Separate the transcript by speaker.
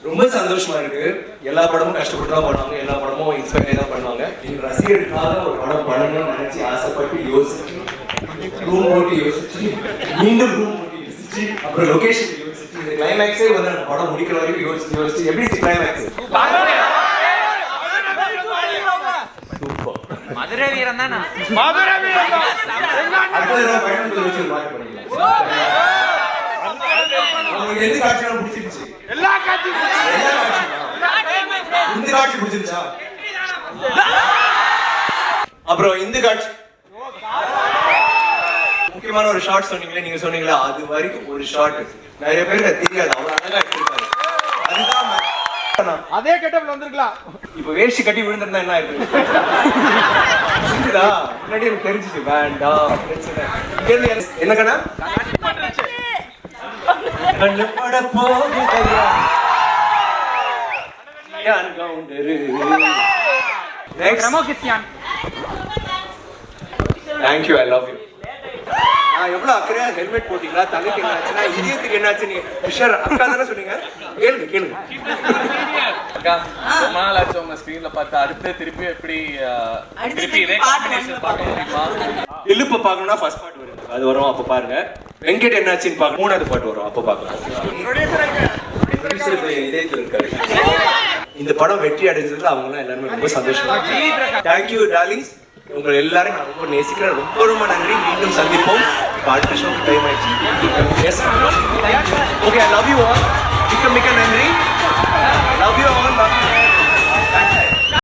Speaker 1: ரொம்ப சந்தோஷமா இருக்கு. எல்லா படமும் கஷ்டப்பட்டு தான் பண்ணுவாங்க, எல்லா படமும் இன்ஸ்பயர் தான் பண்ணுவாங்க. நீங்க ரசிகர்களுக்காக ஒரு படம் பண்ணணும்னு நினைச்சு ஆசைப்பட்டு யோசிச்சு ரூம் போட்டு யோசிச்சு மீண்டும் ரூம் போட்டு யோசிச்சு அப்புறம் லொகேஷன் யோசிச்சு இந்த கிளைமேக்ஸே வந்து அந்த படம் முடிக்கிற வரைக்கும் யோசிச்சு எப்படி கிளைமேக்ஸ்
Speaker 2: மதுரை வீரன் தானா?
Speaker 1: எந்த காட்சியும் பிடிச்சிருச்சு? எல்லா காட்சியும் இந்த காட்சி பிடிச்சிருச்சா? அப்புறம் இந்த காட்சி முக்கியமான ஒரு ஷாட் சொன்னீங்களே, நீங்க சொன்னீங்களா அது வரைக்கும் ஒரு ஷாட் நிறைய பேருக்கு தெரியாது, அவ்வளவு அழகா எடுத்திருக்காரு. அதுதான்
Speaker 3: அதே கெட்டப்ல வந்திருக்கலாம்.
Speaker 1: இப்ப வேஷ்டி கட்டி விழுந்திருந்தா என்ன ஆயிருக்கு? முன்னாடி எனக்கு தெரிஞ்சிச்சு வேண்டாம் என்ன கண்ணா Thank you, I love you. நான் எவ்வளவு அக்கறையா ஹெல்மெட் போட்டீங்களா, தலைக்கு என்ன ஆச்சுன்னா இதயத்துக்கு என்ன ஆச்சு, நீங்க உஷார் அக்கா தானே சொன்னீங்க. கேளுங்க
Speaker 4: அக்கா ரொம்ப நாள் ஆச்சு உங்க ஸ்கிரீன்ல பார்த்து அடுத்து திருப்பி எப்படி திருப்பி இதே காம்பினேஷன் பார்க்க முடியுமா?
Speaker 1: இழுப்ப பார்க்கணும்னா ஃபர்ஸ்ட் பார்ட் வரும், அது வரும் அப்ப பாருங்க. வெங்கட் என்னாச்சுன்னு பார்க்க மூணாவது பார்ட் வரும், அப்ப பார்க்கலாம். இதயத்தில் இருக்காரு. இந்த படம் வெற்றி அடைஞ்சதுல அவங்க எல்லாருமே ரொம்ப சந்தோஷம். தேங்க்யூ டார்லிங்ஸ், உங்க எல்லாரும் நான் ரொம்ப நேசிக்கிறேன். ரொம்ப நன்றி. மீண்டும் சந்திப்போம். அடுத்த ஷோ டைம் ஆயிடுச்சு. Okay, I love you all. மிக்க நன்றி. Love you all.